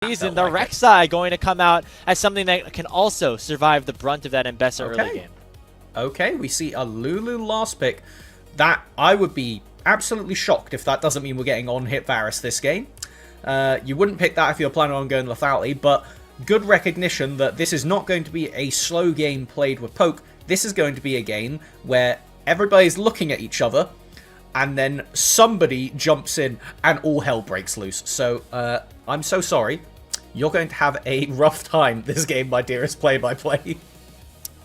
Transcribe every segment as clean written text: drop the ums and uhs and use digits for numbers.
season, the Rek'Sai going to come out as something that can also survive the brunt of that Mbessa early game. Okay, we see a Lulu last pick. That I would be absolutely shocked if that doesn't mean we're getting on-hit Varus this game. You wouldn't pick that if you're planning on going lethality, but good recognition that this is not going to be a slow game played with poke. This is going to be a game where everybody's looking at each other, and then somebody jumps in and all hell breaks loose. So, I'm so sorry. You're going to have a rough time this game, my dearest play-by-play.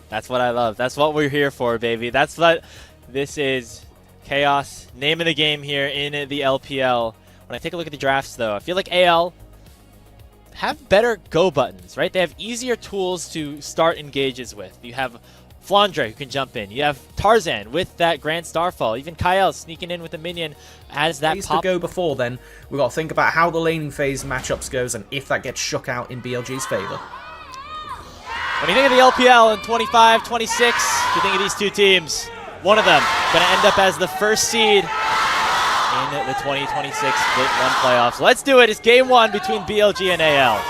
That's what I love. That's what we're here for, baby. That's what this is. Chaos, name of the game here in the LPL. When I take a look at the drafts, though, I feel like AL have better go buttons, right? They have easier tools to start engages with. You have Flandre, who can jump in. You have Tarzan with that Grand Starfall. Even Kyle sneaking in with a minion as that pop. To go before then, we've got to think about how the laning phase matchups goes and if that gets shook out in BLG's favor. When you think of the LPL in 25, 26, you think of these two teams. One of them going to end up as the first seed in the 2026 Split 1 playoffs. Let's do it. It's game 1 between BLG and AL.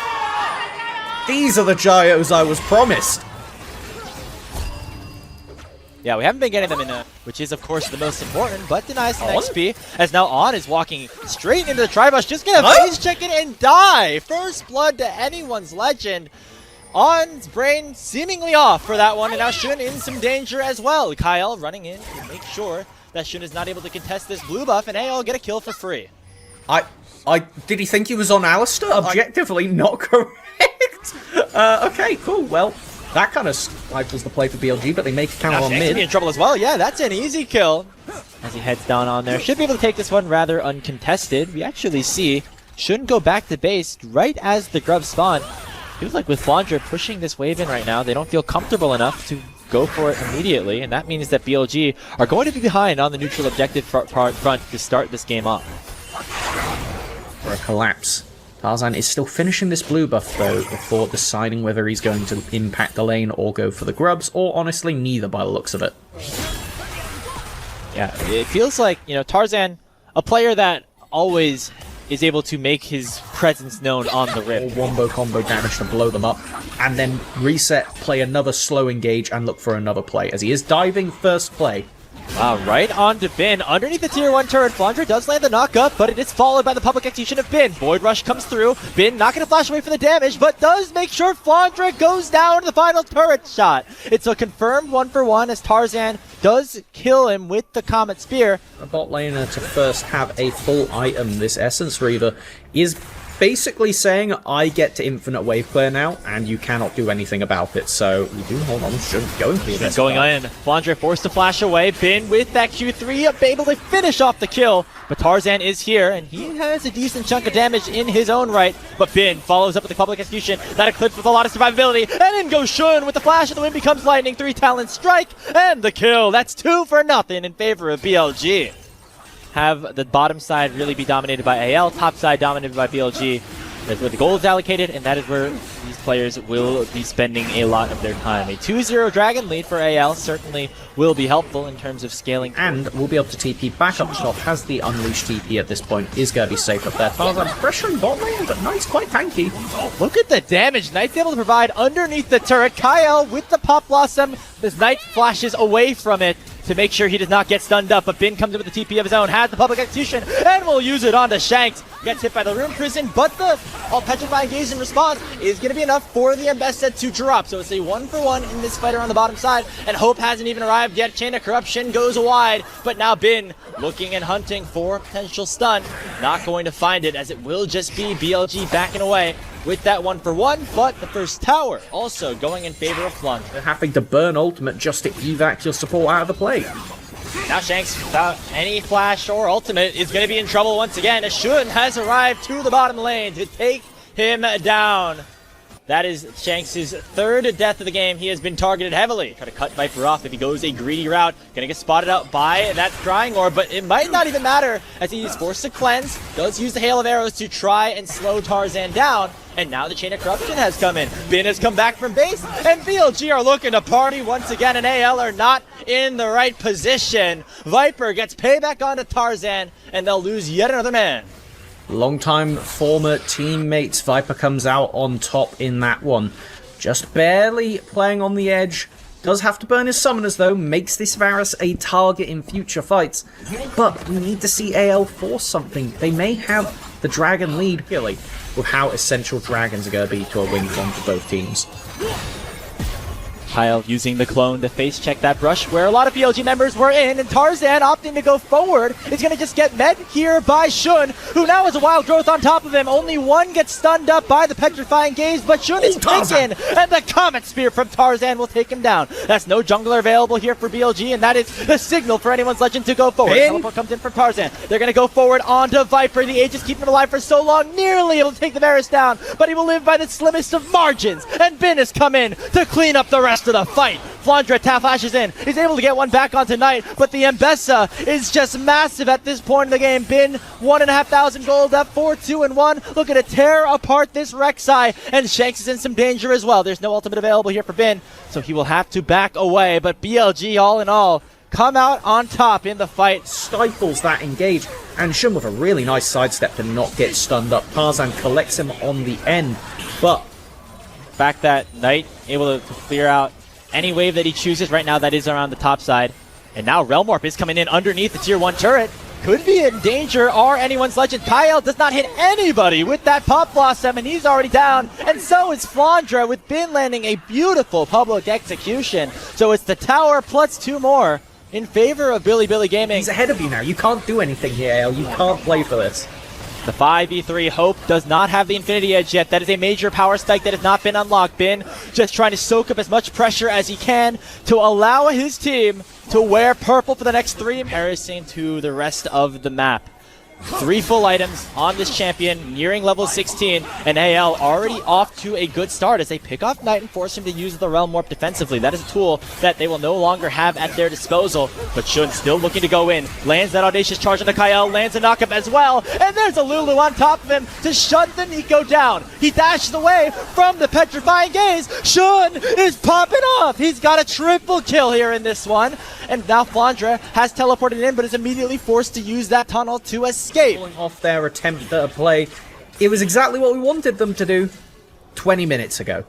These are the Gyos I was promised. Yeah, we haven't been getting them in, which is, of course, the most important, but denies some XP, as now On is walking straight into the Tribush, just going to phase check it and die. First blood to anyone's legend. On's brain seemingly off for that one, and now Shun in some danger as well. Kyle running in to make sure that Shun is not able to contest this blue buff, and AL get a kill for free. Did he think he was on Alistair? Objectively not correct. Okay, cool. Well, that kind of stifles the play for BLG, but they make a counter on mid. Be in trouble as well. Yeah, that's an easy kill. As he heads down on there. Should be able to take this one rather uncontested. We actually see Shun go back to base right as the grubs spawn. Feels like with Flandre pushing this wave in right now, they don't feel comfortable enough to go for it immediately, and that means that BLG are going to be behind on the neutral objective front to start this game off. For a collapse. Tarzan is still finishing this blue buff, though, before deciding whether he's going to impact the lane or go for the grubs, or honestly, neither by the looks of it. Yeah, it feels like, you know, Tarzan, a player that always is able to make his presence known on the rip. Or wombo combo damage to blow them up, and then reset, play another slow engage, and look for another play, as he is diving first play. Wow, right on to Bin. Underneath the tier 1 turret, Flandre does land the knock-up, but it is followed by the public execution of Bin. Void Rush comes through. Bin not going to flash away for the damage, but does make sure Flandre goes down to the final turret shot. It's a confirmed 1-for-1 as Tarzan does kill him with the Comet Spear. A bot laner to first have a full item, this Essence Reaver, is basically saying, I get to infinite wave clear now, and you cannot do anything about it. So we do hold on, Shun going for the going in. Flandre forced to flash away. Bin with that Q3, able to finish off the kill. But Tarzan is here, and he has a decent chunk of damage in his own right. But Bin follows up with the public execution. That eclipse with a lot of survivability. And in goes Shun with the flash of the wind becomes lightning. 3 talent strike, and the kill. That's 2-0 in favor of BLG. Have the bottom side really be dominated by AL, top side dominated by BLG. That's where the gold is allocated, and that is where these players will be spending a lot of their time. A 2-0 Dragon lead for AL certainly will be helpful in terms of scaling. And we'll be able to TP back up top, has the Unleashed TP at this point, is going to be safe up there. Tarzan pressuring bot lane, but Knight's quite tanky. Oh, look at the damage Knight's able to provide underneath the turret. Kyle with the Pop Blossom, this Knight flashes away from it to make sure he does not get stunned up, but Bin comes in with the TP of his own, has the public execution, and will use it onto Shanks. Gets hit by the Rune Prison, but the Petrifying Gaze in response is going to be enough for the Mbessa to drop. So it's a 1-for-1 in this fighter on the bottom side, and Hope hasn't even arrived yet. Chain of Corruption goes wide, but now Bin looking and hunting for potential stun. Not going to find it, as it will just be BLG backing away with that 1-for-1, but the first tower also going in favor of Flung. They're having to burn ultimate just to evac your support out of the play. Now Shanks, without any flash or ultimate, is going to be in trouble once again, as Shun has arrived to the bottom lane to take him down. That is Shanks' third death of the game. He has been targeted heavily. Try to cut Viper off if he goes a greedy route. Gonna get spotted out by that Scrying Orb, but it might not even matter as he is forced to cleanse. Does use the Hail of Arrows to try and slow Tarzan down. And now the Chain of Corruption has come in. Bin has come back from base, and BLG are looking to party once again, and AL are not in the right position. Viper gets payback onto Tarzan, and they'll lose yet another man. Longtime former teammates. Viper comes out on top in that one. Just barely playing on the edge. Does have to burn his summoners though, makes this Varus a target in future fights. But we need to see AL force something. They may have the dragon lead, really, with how essential dragons are going to be to a win con for both teams. Kyle using the clone to face check that brush where a lot of BLG members were in, and Tarzan opting to go forward is going to just get met here by Shun, who now has a wild growth on top of him. Only one gets stunned up by the petrifying gaze, but Shun is taken, and the Comet Spear from Tarzan will take him down. That's no jungler available here for BLG, and that is the signal for anyone's legend to go forward. Teleport comes in from Tarzan. They're going to go forward onto Viper. The Aegis keeping him alive for so long, nearly able to take the Varus down, but he will live by the slimmest of margins, and Bin has come in to clean up the rest of the fight. Flandra flashes in. He's able to get one back on tonight, but the Mbessa is just massive at this point in the game. Bin 1,500 gold up 4-2-1. Looking to tear apart this Rek'Sai, and Shanks is in some danger as well. There's no ultimate available here for Bin, so he will have to back away, but BLG all in all come out on top in the fight. Stifles that engage, and Shun with a really nice sidestep to not get stunned up. Tarzan collects him on the end, but fact that Knight able to clear out any wave that he chooses right now that is around the top side. And now Realmorph is coming in underneath the tier 1 turret. Could be in danger, or anyone's legend. Kyle does not hit anybody with that Pop Blossom, and he's already down. And so is Flandra, with Bin landing a beautiful public execution. So it's the tower plus 2 more in favor of Bilibili Gaming. He's ahead of you now. You can't do anything here, Ale. You can't play for this. The 5v3 Hope does not have the Infinity Edge yet. That is a major power spike that has not been unlocked. Bin just trying to soak up as much pressure as he can to allow his team to wear purple for the next 3. Comparison to the rest of the map. 3 full items on this champion, nearing level 16, and AL already off to a good start as they pick off Knight and force him to use the Realm Warp defensively. That is a tool that they will no longer have at their disposal, but Shun still looking to go in. Lands that audacious charge on the Kyle, lands a knockup as well, and there's a Lulu on top of him to shut the Nico down. He dashes away from the petrifying gaze. Shun is popping off. He's got a triple kill here in this one, and now Flandra has teleported in, but is immediately forced to use that tunnel to escape. Pulling off their attempt at a play. It was exactly what we wanted them to do 20 minutes ago.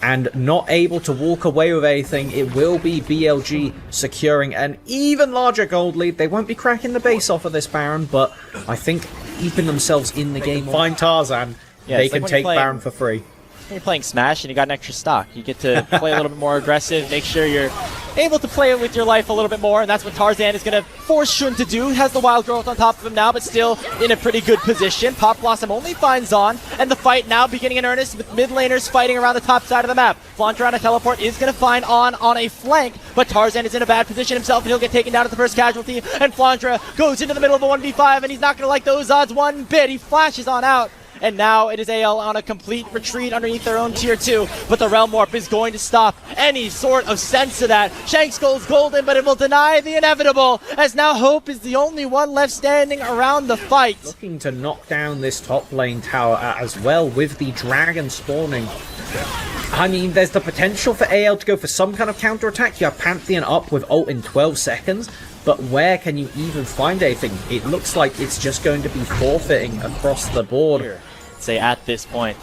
And not able to walk away with anything. It will be BLG securing an even larger gold lead. They won't be cracking the base off of this Baron, but I think keeping themselves in the game. Find Tarzan. Yeah, they can take Baron for free. You're playing Smash and you got an extra stock. You get to play a little bit more aggressive, make sure you're able to play it with your life a little bit more, and that's what Tarzan is going to force Shun to do. Has the wild growth on top of him now, but still in a pretty good position. Pop Blossom only finds on, and the fight now beginning in earnest with mid laners fighting around the top side of the map. Flandra on a teleport is going to find on a flank, but Tarzan is in a bad position himself, and he'll get taken down at the first casualty, and Flandra goes into the middle of a 1v5, and he's not going to like those odds one bit. He flashes on out. And now it is AL on a complete retreat underneath their own tier 2. But the Realm Warp is going to stop any sort of sense to that. Shanks goes golden, but it will deny the inevitable, as now Hope is the only one left standing around the fight. Looking to knock down this top lane tower as well, with the dragon spawning. I mean, there's the potential for AL to go for some kind of counterattack. You have Pantheon up with ult in 12 seconds. But where can you even find anything? It looks like it's just going to be forfeiting across the board. Say at this point,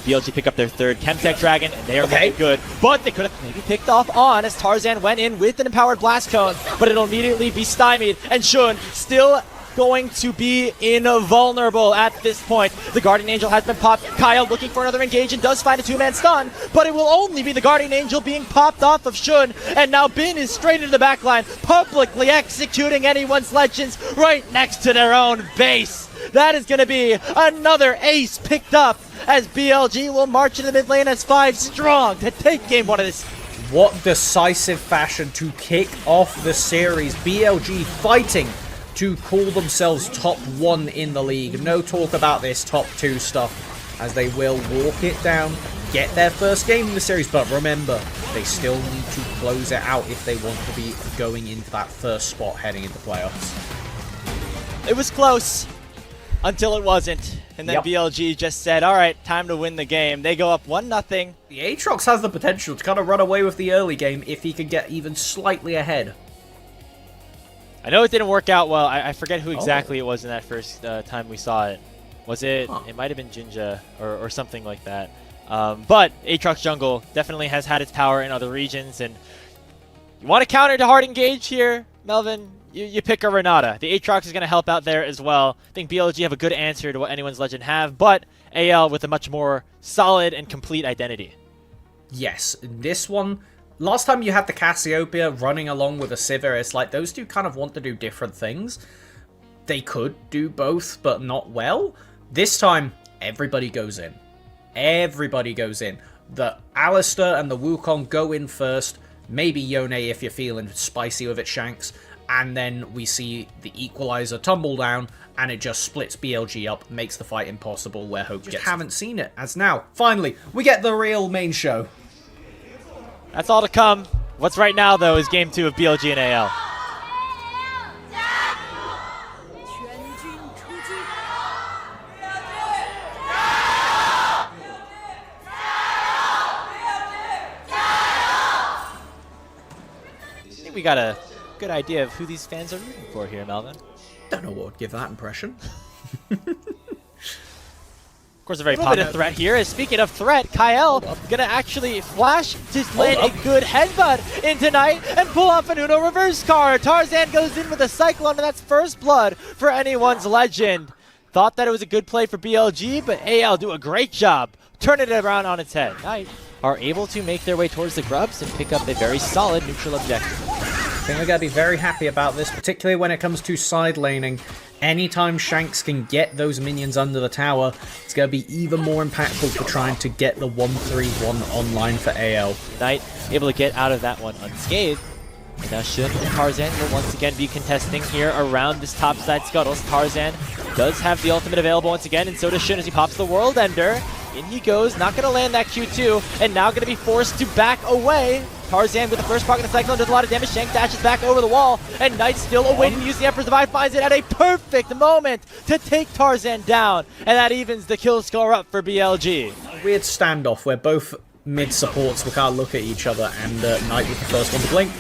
BLG pick up their 3rd Chemtech Dragon, and they are looking good. But they could have maybe picked off on as Tarzan went in with an empowered Blast Cone, but it'll immediately be stymied, and Shun still going to be invulnerable at this point. The Guardian Angel has been popped. Kyle looking for another engage and does find a 2-man stun, but it will only be the Guardian Angel being popped off of Shun, and now Bin is straight into the backline, publicly executing anyone's legends right next to their own base. That is going to be another ace picked up as BLG will march into the mid lane as 5 strong to take game 1 of this. What decisive fashion to kick off the series. BLG fighting to call themselves top 1 in the league. No talk about this top 2 stuff, as they will walk it down, get their first game in the series. But remember, they still need to close it out if they want to be going into that first spot heading into playoffs. It was close. Until it wasn't, and then BLG just said, alright, time to win the game. They go up 1-0. The Aatrox has the potential to kind of run away with the early game if he can get even slightly ahead. I know it didn't work out well. I forget who exactly it was in that first time we saw it. Was it? It might have been Jinja or something like that. But Aatrox jungle definitely has had its power in other regions, and you want to counter to hard engage here, Melvin? You pick a Renata. The Aatrox is going to help out there as well. I think BLG have a good answer to what anyone's Legend have, but AL with a much more solid and complete identity. Yes, this one, last time you had the Cassiopeia running along with a Sivir, it's like those two kind of want to do different things. They could do both, but not well. This time, everybody goes in. Everybody goes in. The Alistair and the Wukong go in first. Maybe Yone if you're feeling spicy with it, Shanks. And then we see the Equalizer tumble down, and it just splits BLG up, makes the fight impossible where Hope just haven't seen it. As now, finally, we get the real main show. That's all to come. What's right now, though, is Game 2 of BLG and AL. I think we got a good idea of who these fans are rooting for here, Melvin. Don't know what would give that impression. Of course, a very positive threat here. Is speaking of threat, Kyle gonna actually flash to land a good headbutt into Knight and pull off an Uno reverse card. Tarzan goes in with a Cyclone, and that's first blood for anyone's Legend. Thought that it was a good play for BLG, but AL do a great job turning it around on its head. Knight are able to make their way towards the Grubs and pick up a very solid neutral objective. I think we're going to be very happy about this, particularly when it comes to side laning. Anytime Shanks can get those minions under the tower, it's going to be even more impactful for trying to get the 1-3-1 online for AL. Knight able to get out of that one unscathed. And now Shun and Tarzan will once again be contesting here around this topside Scuttles. Tarzan does have the ultimate available once again, and so does Shun as he pops the World Ender. In he goes, not going to land that Q2, and now going to be forced to back away. Tarzan with the first proc of the Cyclone does a lot of damage. Shank dashes back over the wall, and Knight still awaiting to use the Emperor's Divide, finds it at a perfect moment to take Tarzan down, and that evens the kill score up for BLG. A weird standoff where both mid supports will kind of look at each other, and Knight was the first one to blink.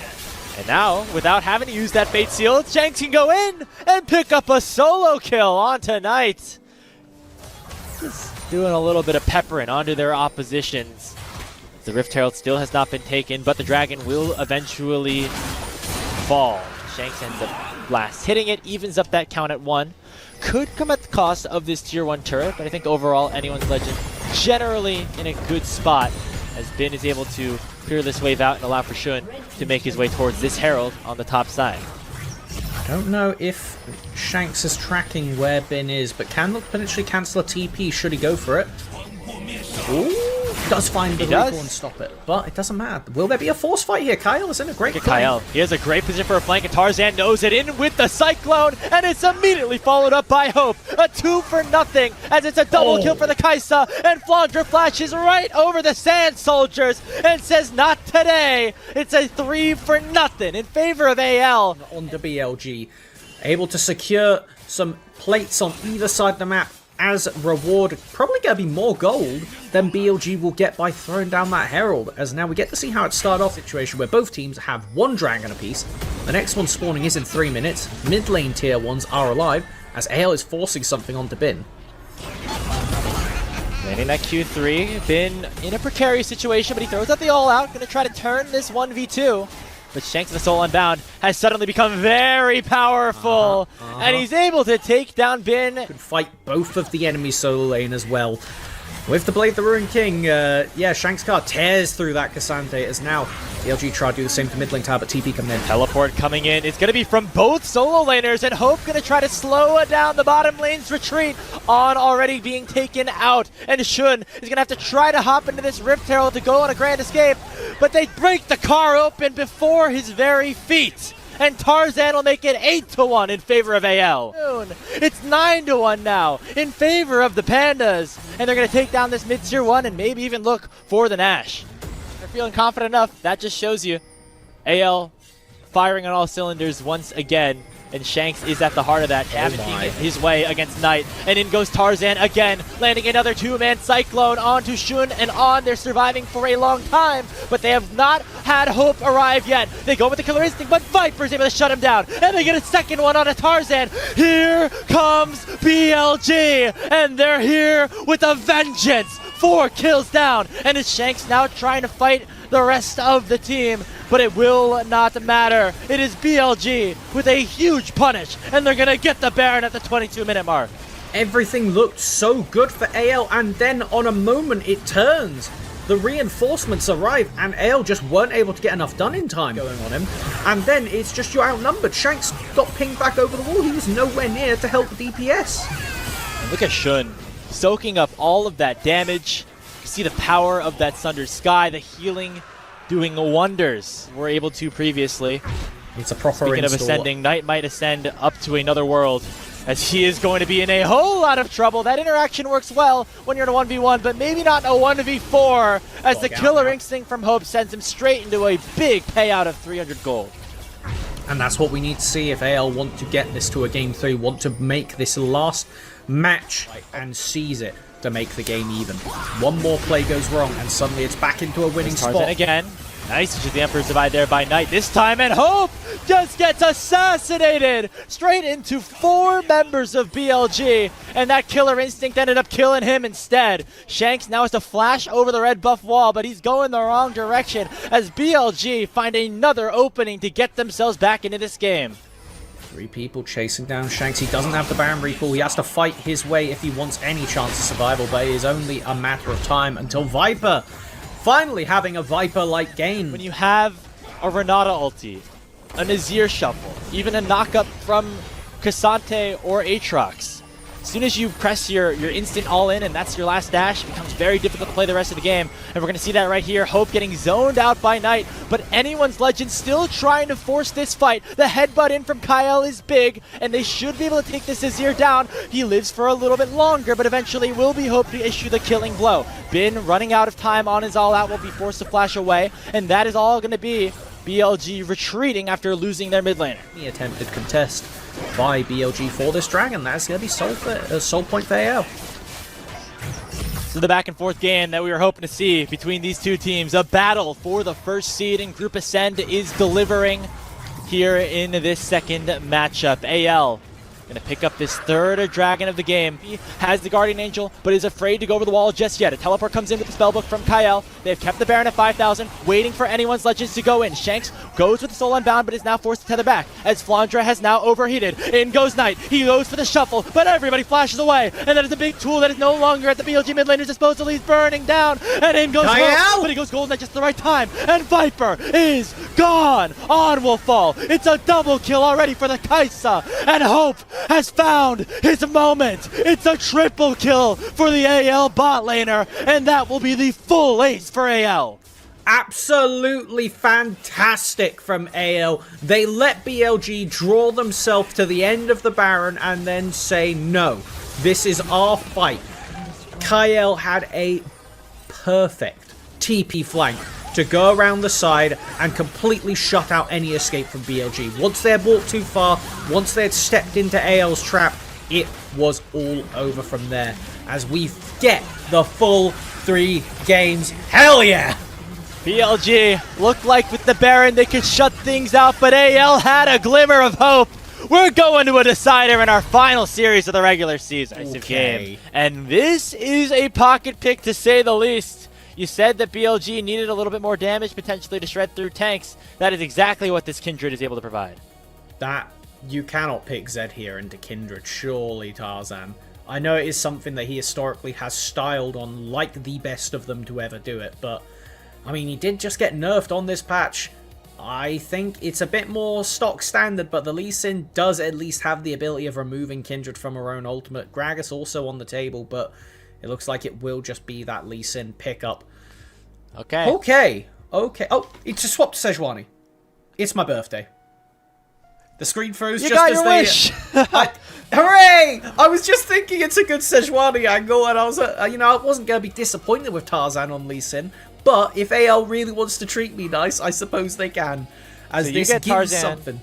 And now, without having to use that Fate Seal, Shanks can go in and pick up a solo kill onto Knight. Just doing a little bit of peppering onto their oppositions. The Rift Herald still has not been taken, but the Dragon will eventually fall. Shanks ends up blast hitting it, evens up that count at 1. Could come at the cost of this tier 1 turret, but I think overall anyone's Legend generally in a good spot, as Bin is able to clear this wave out and allow for Shun to make his way towards this Herald on the top side. I don't know if Shanks is tracking where Bin is, but can potentially cancel a TP should he go for it. Ooh, does find the recall and stop it, but it doesn't matter. Will there be a force fight here? Kyle is in a great place. Kyle, he has a great position for a flank, and Tarzan knows it in with the Cyclone, and it's immediately followed up by Hope. A 2-for-0, as it's a double kill for the Kaisa, and Flandra flashes right over the Sand Soldiers and says, not today. It's a 3-for-0 in favor of AL. On the BLG, able to secure some plates on either side of the map. As reward, probably going to be more gold than BLG will get by throwing down that Herald. As now we get to see how it started off, situation where both teams have one dragon apiece. The next one spawning is in 3 minutes. Mid lane tier 1s are alive, as AL is forcing something onto Bin. Landing that Q3, Bin in a precarious situation, but he throws out the all-out, going to try to turn this 1v2. But Shanks, the Soul Unbound, has suddenly become very powerful, and he's able to take down Bin. Could fight both of the enemy solo lane as well. With the Blade the Ruin King, yeah, Shanks card tears through that Cassandre, as now BLG try to do the same to mid lane tower, but TP coming in. Teleport coming in. It's going to be from both solo laners, and Hope going to try to slow down the bottom lane's retreat on already being taken out. And Shun is going to have to try to hop into this Rift Herald to go on a grand escape, but they break the car open before his very feet. And Tarzan will make it 8-1 in favor of AL. It's 9-1 now in favor of the Pandas. And they're going to take down this mid-tier 1 and maybe even look for the Nash. They're feeling confident enough. That just shows you AL firing on all cylinders once again. and Shanks is at the heart of that, my. his way against Knight. And in goes Tarzan again, landing another two-man Cyclone onto Shun and on. They're surviving for a long time, but they have not had hope arrive yet. They go with the Killer Instinct, but Viper's able to shut him down, and they get a second one on a Tarzan. Here comes BLG, and they're here with a vengeance. 4 kills down, and it's Shanks now trying to fight the rest of the team, but it will not matter. It is BLG with a huge punish, and they're gonna get the Baron at the 22-minute mark. Everything looked so good for AL, and then on a moment it turns. The reinforcements arrive, and AL just weren't able to get enough done in time going on him. And then it's just you're outnumbered. Shanks got pinged back over the wall. He was nowhere near to help the DPS. And look at Shun soaking up all of that damage. You see the power of that Sundered Sky, the healing doing wonders we're able to previously. It's a proper Speaking of ascending, Knight might ascend up to another world, as he is going to be in a whole lot of trouble. That interaction works well when you're in a 1v1, but maybe not a 1v4, as the Killer Instinct from Hope sends him straight into a big payout of 300 gold. And that's what we need to see if AL want to get this to a game 3, want to make this last match and seize it to make the game even. One more play goes wrong, and suddenly it's back into a winning spot. Again. Nice, just the Emperor's Divide there by Knight this time, and Hope just gets assassinated straight into 4 members of BLG, and that Killer Instinct ended up killing him instead. Shanks now has to flash over the red buff wall, but he's going the wrong direction as BLG find another opening to get themselves back into this game. 3 people chasing down Shanks. He doesn't have the Baron recall. He has to fight his way if he wants any chance of survival, but it is only a matter of time until Viper finally having a Viper-like game. When you have a Renata ulti, a Nazir shuffle, even a knockup from Cassante or Aatrox, as soon as you press your instant all-in and that's your last dash, it becomes very difficult to play the rest of the game. And we're going to see that right here. Hope getting zoned out by Knight, but anyone's Legend still trying to force this fight. The headbutt in from Kyle is big, and they should be able to take this Azir down. He lives for a little bit longer, but eventually will be Hope to issue the killing blow. Bin running out of time on his all-out, will be forced to flash away, and that is all going to be BLG retreating after losing their mid laner. The attempted contest by BLG for this dragon. That's going to be soul point for AL. So the back and forth game that we were hoping to see between these two teams, a battle for the first seed in Group Ascend, is delivering here in this second matchup. AL gonna pick up this 3rd dragon of the game. He has the Guardian Angel, but is afraid to go over the wall just yet. A teleport comes in with the spellbook from Kyle. They've kept the Baron at 5,000, waiting for anyone's Legends to go in. Shanks goes with the Soul Unbound, but is now forced to tether back, as Flandra has now overheated. In goes Knight. He goes for the shuffle, but everybody flashes away, and that is a big tool that is no longer at the BLG mid laner's disposal. He's burning down, and in goes Hope, but he goes Golden at just the right time, and Viper is gone. On will fall. It's a double kill already for the Kaisa, and Hope has found his moment. It's a triple kill for the AL bot laner, and that will be the full ace for AL. Absolutely fantastic from AL. They let BLG draw themselves to the end of the Baron and then say, no, this is our fight. Kyle had a perfect TP flank to go around the side and completely shut out any escape from BLG. Once they had walked too far, once they had stepped into AL's trap, it was all over from there. As we get the full 3 games. Hell yeah! BLG looked like with the Baron they could shut things out, but AL had a glimmer of hope. We're going to a decider in our final series of the regular season game. And this is a pocket pick to say the least. You said that BLG needed a little bit more damage potentially to shred through tanks. That is exactly what this Kindred is able to provide. That, you cannot pick Zed here into Kindred, surely, Tarzan. I know it is something that he historically has styled on like the best of them to ever do it, but I mean, he did just get nerfed on this patch. I think it's a bit more stock standard, but the Lee Sin does at least have the ability of removing Kindred from her own ultimate. Gragas also on the table, but it looks like it will just be that Lee Sin pickup. Okay. Oh, it's just swapped to Sejuani. It's my birthday. The screen froze you just got as your they... wish. Hooray! I was just thinking it's a good Sejuani angle, and I was, I wasn't going to be disappointed with Tarzan on Lee Sin, but if AL really wants to treat me nice, I suppose they can. As so this you get gives Tarzan something.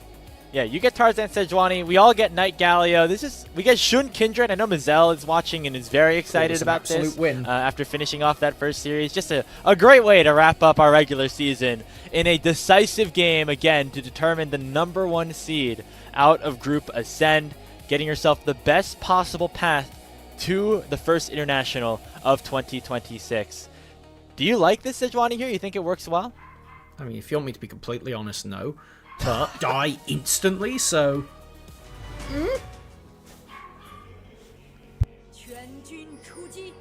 Yeah, you get Tarzan Sejuani. We all get Knight Galio. We get Shun Kindred. I know Mazel is watching and is very excited about this. Win. After finishing off that first series. Just a great way to wrap up our regular season in a decisive game, again, to determine the #1 seed out of Group Ascend, getting yourself the best possible path to the first international of 2026. Do you like this Sejuani here? You think it works well? I mean, if you want me to be completely honest, no. But die instantly, so... 全军出击！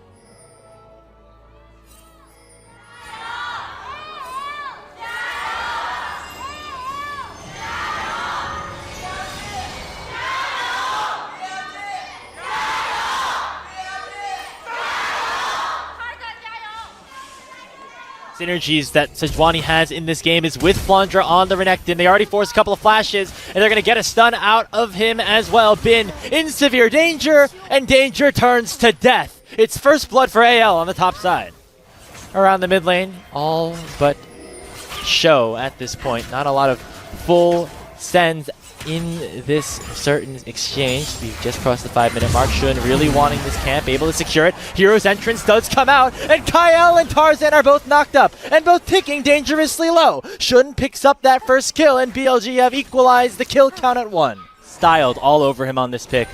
Synergies that Sejuani has in this game is with Flandre on the Renekton. They already forced a couple of flashes, and they're going to get a stun out of him as well. Bin in severe danger, and danger turns to death. It's first blood for AL on the top side. Around the mid lane, all but show at this point. Not a lot of full sends in this certain exchange. We've just crossed the 5-minute mark. Shun really wanting this camp, able to secure it. Hero's entrance does come out, and Kyle and Tarzan are both knocked up, and both ticking dangerously low. Shun picks up that first kill, and BLG have equalized the kill count at 1. Styled all over him on this pick.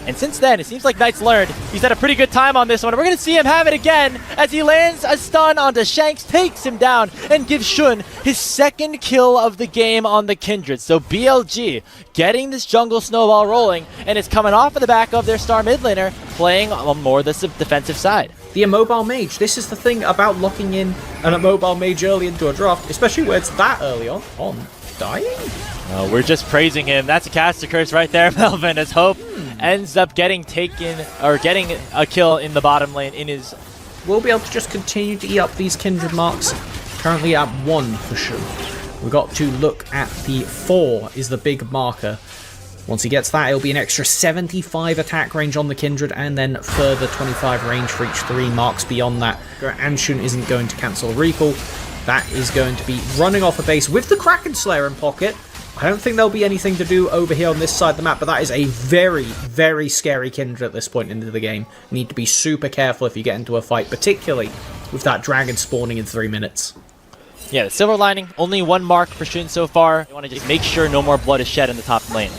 And since then, it seems like Knight's learned. He's had a pretty good time on this one. We're going to see him have it again as he lands a stun onto Shanks, takes him down, and gives Shun his second kill of the game on the Kindred. So BLG getting this jungle snowball rolling, and it's coming off of the back of their star mid laner, playing on more the defensive side. The immobile mage. This is the thing about locking in an immobile mage early into a draft, especially where it's that early on. Dying? We're just praising him. That's a caster curse right there, Melvin, as Hope ends up getting a kill in the bottom lane in his... We'll be able to just continue to eat up these kindred marks. Currently at 1 for sure. We've got to look at the 4 is the big marker. Once he gets that, it'll be an extra 75 attack range on the kindred, and then further 25 range for each 3 marks beyond that. And Shun isn't going to cancel recall. That is going to be running off a base with the Kraken Slayer in pocket. I don't think there'll be anything to do over here on this side of the map, but that is a very, very scary kindred at this point into the game. You need to be super careful if you get into a fight, particularly with that dragon spawning in 3 minutes. Yeah, the silver lining, only 1 mark for Shun so far. You want to just make sure no more blood is shed in the top lane.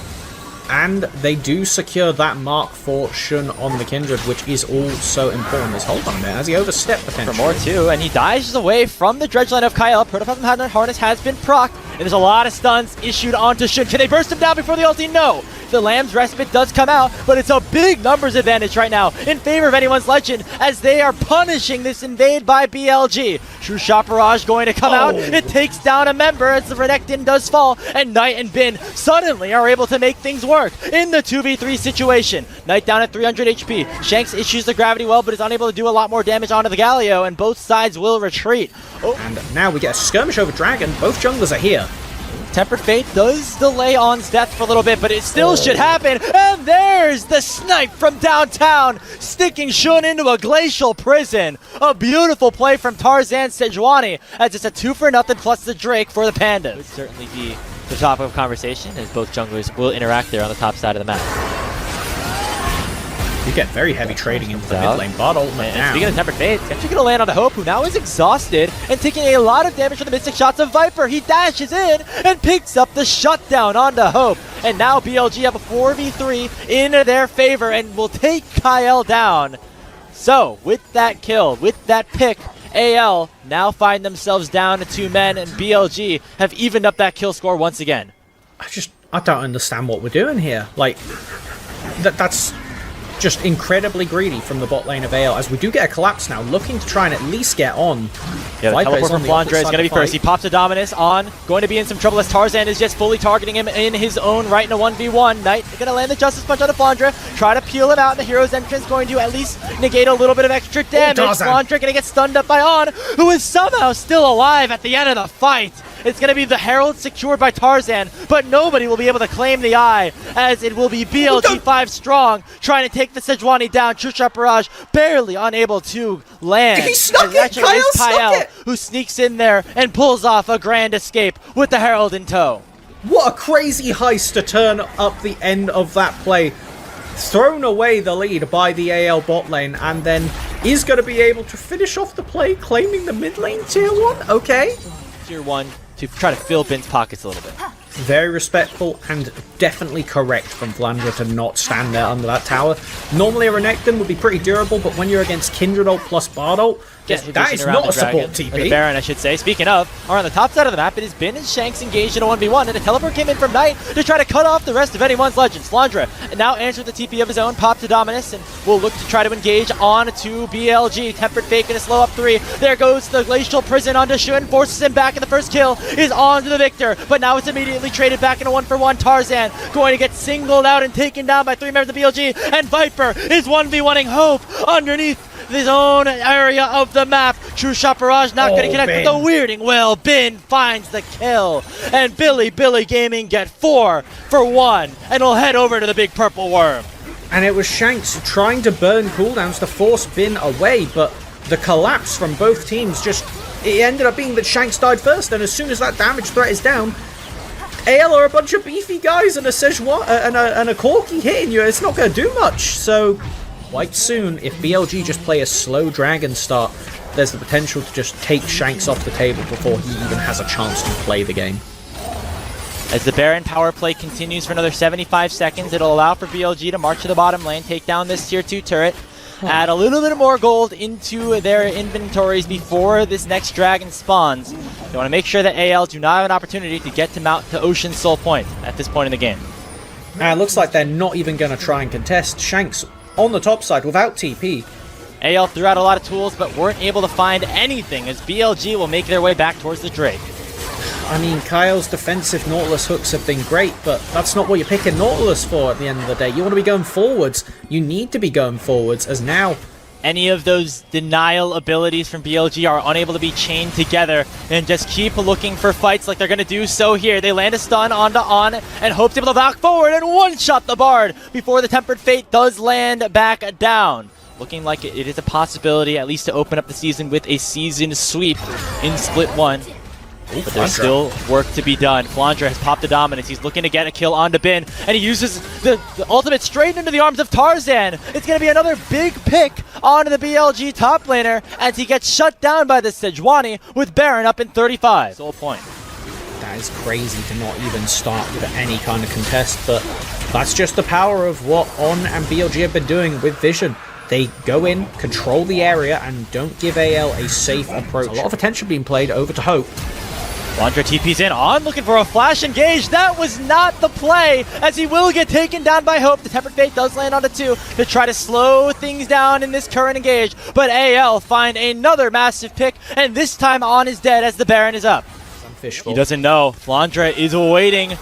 And they do secure that mark for Shun on the Kindred, which is also important. This hold on there, as he overstepped potentially. For more too, and he dies away from the dredge line of Kyle. Protoplasm Harness has been procced, and there's a lot of stuns issued onto Shun. Can they burst him down before the ulti? No! The Lamb's Respite does come out, but it's a big numbers advantage right now in favor of anyone's legend as they are punishing this invade by BLG. True Shot Barrage going to come out. It takes down a member as the Renekton does fall, and Knight and Bin suddenly are able to make things work in the 2v3 situation. Knight down at 300 HP. Shanks issues the gravity well, but is unable to do a lot more damage onto the Galio, and both sides will retreat. And now we get a skirmish over Dragon. Both junglers are here. Tempered Fate does delay On's death for a little bit, but it still should happen. And there's the snipe from downtown, sticking Shun into a glacial prison. A beautiful play from Tarzan Sejuani, as it's a 2-for-0 plus the Drake for the Pandas. Would certainly be the topic of conversation, as both junglers will interact there on the top side of the map. You get very heavy trading into the mid lane bot ultimate now. Speaking of Tempered Fate, it's actually going to land on the Hope, who now is exhausted and taking a lot of damage from the Mystic Shots of Viper. He dashes in and picks up the shutdown onto Hope. And now BLG have a 4v3 in their favor and will take Kyle down. So, with that kill, with that pick, AL now find themselves down to 2 men, and BLG have evened up that kill score once again. I don't understand what we're doing here. Like, that's just incredibly greedy from the bot lane of AL, as we do get a collapse now, looking to try and at least get on. Yeah, the teleport from Flandre is going to be first. He pops a Dominus on, going to be in some trouble as Tarzan is just fully targeting him in his own right in a 1v1. Knight going to land the Justice Punch on the Flandre, try to peel him out, and the hero's entrance going to at least negate a little bit of extra damage. Flandre going to get stunned up by On, who is somehow still alive at the end of the fight. It's going to be the Herald secured by Tarzan, but nobody will be able to claim the eye, as it will be BLG 5 strong trying to take the Sejuani down. True Shot Barrage barely unable to land. He snuck it! Kyle who sneaks in there and pulls off a grand escape with the Herald in tow. What a crazy heist to turn up the end of that play. Thrown away the lead by the AL bot lane, and then is going to be able to finish off the play, claiming the mid lane tier 1. Okay. Tier 1 to try to fill Bin's pockets a little bit. Very respectful and definitely correct from Flandra to not stand there under that tower. Normally a Renekton would be pretty durable, but when you're against Kindred ult plus Bard ult, that is not a support TP. The Baron, I should say. Speaking of, are on the top side of the map, it has been and Shanks engaged in a 1v1, and a teleport came in from Knight to try to cut off the rest of anyone's legends. Flandra now answered the TP of his own, popped to Dominus, and will look to try to engage on to BLG. Tempered Fate gonna slow up 3. There goes the Glacial Prison onto Shun, forces him back, and the first kill is on to the Victor, but now it's immediately traded back in a 1-for-1. Tarzan going to get singled out and taken down by 3 members of BLG, and Viper is 1v1ing Hope underneath his own area of the map. True Shot Barrage not going to connect with the weirding. Well, Bin finds the kill, and Billy Gaming get 4 for 1, and will head over to the big purple worm. And it was Shanks trying to burn cooldowns to force Bin away, but the collapse from both teams it ended up being that Shanks died first, and as soon as that damage threat is down, AL are a bunch of beefy guys and a Szechuan and a Corki hitting you. It's not going to do much. So quite soon, if BLG just play a slow dragon start, there's the potential to just take Shanks off the table before he even has a chance to play the game. As the Baron power play continues for another 75 seconds, it'll allow for BLG to march to the bottom lane, take down this tier 2 turret, add a little bit more gold into their inventories before this next dragon spawns. They want to make sure that AL do not have an opportunity to get to Mount to Ocean Soul Point at this point in the game. It looks like they're not even going to try and contest. Shanks on the top side without TP. AL threw out a lot of tools but weren't able to find anything, as BLG will make their way back towards the Drake. I mean, Kyle's defensive Nautilus hooks have been great, but that's not what you're picking Nautilus for at the end of the day. You want to be going forwards. You need to be going forwards, as now any of those denial abilities from BLG are unable to be chained together, and just keep looking for fights like they're going to do so here. They land a stun onto On, and Hope's able to back forward and one-shot the Bard before the Tempered Fate does land back down. Looking like it is a possibility, at least to open up the season with a season sweep in Split 1. But there's still work to be done. Flandra has popped the dominance. He's looking to get a kill onto Bin, and he uses the ultimate straight into the arms of Tarzan. It's going to be another big pick onto the BLG top laner as he gets shut down by the Sejuani with Baron up in 35. Soul point. That is crazy to not even start with any kind of contest, but that's just the power of what On and BLG have been doing with Vision. They go in, control the area, and don't give AL a safe approach. A lot of attention being played over to Hope. Flandra TP's in, On looking for a flash engage. That was not the play, as he will get taken down by Hope. The Tempered Fate does land onto 2 to try to slow things down in this current engage, but AL find another massive pick, and this time On is dead as the Baron is up. He doesn't know. Flandra is waiting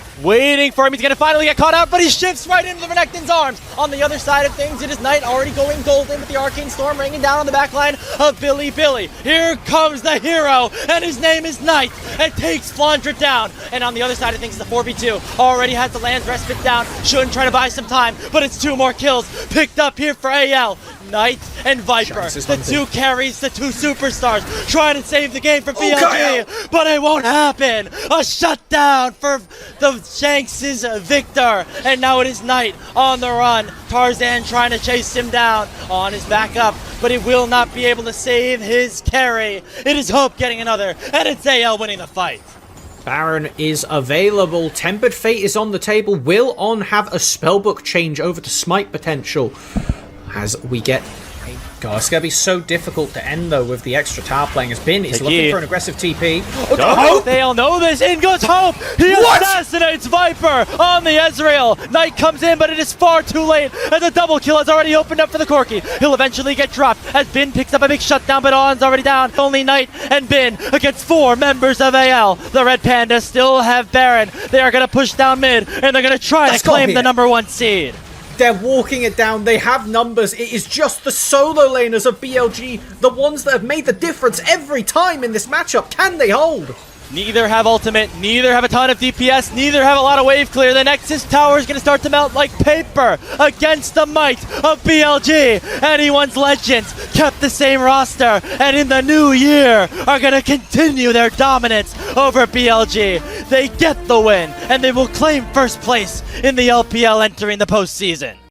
for him. He's going to finally get caught out, but he shifts right into the Renekton's arms. On the other side of things, it is Knight already going golden with the Arcane Storm raining down on the back line of Bilibili. Here comes the hero, and his name is Knight, and takes Flandra down. And on the other side of things, the 4v2 already has the Land's Respite down. Shouldn't try to buy some time, but it's 2 more kills picked up here for AL. Knight and Viper, the 2 carries, the 2 superstars, trying to save the game for BLG, but it won't happen. A shutdown for the Shanks' Victor, and now it is Knight on the run. Tarzan trying to chase him down. On his back up, but he will not be able to save his carry. It is Hope getting another, and it's AL winning the fight. Baron is available. Tempered Fate is on the table. Will On have a spellbook change over to Smite potential? As we get... God, it's going to be so difficult to end, though, with the extra tower playing. As Bin is looking for an aggressive TP. Oh, they all know this. In goes Hope. He assassinates Viper on the Ezreal. Knight comes in, but it is far too late, as a double kill has already opened up for the Corki. He'll eventually get dropped as Bin picks up a big shutdown, but On's already down. Only Knight and Bin against 4 members of AL. The Red Panda still have Baron. They are going to push down mid, and they're going to try to claim the #1 seed. They're walking it down. They have numbers. It is just the solo laners of BLG, the ones that have made the difference every time in this matchup. Can they hold? neither have ultimate, neither have a ton of DPS, neither have a lot of wave clear. The Nexus Tower is going to start to melt like paper against the might of BLG. Anyone's Legends kept the same roster, and in the new year are going to continue their dominance over BLG. They get the win, and they will claim first place in the LPL entering the postseason.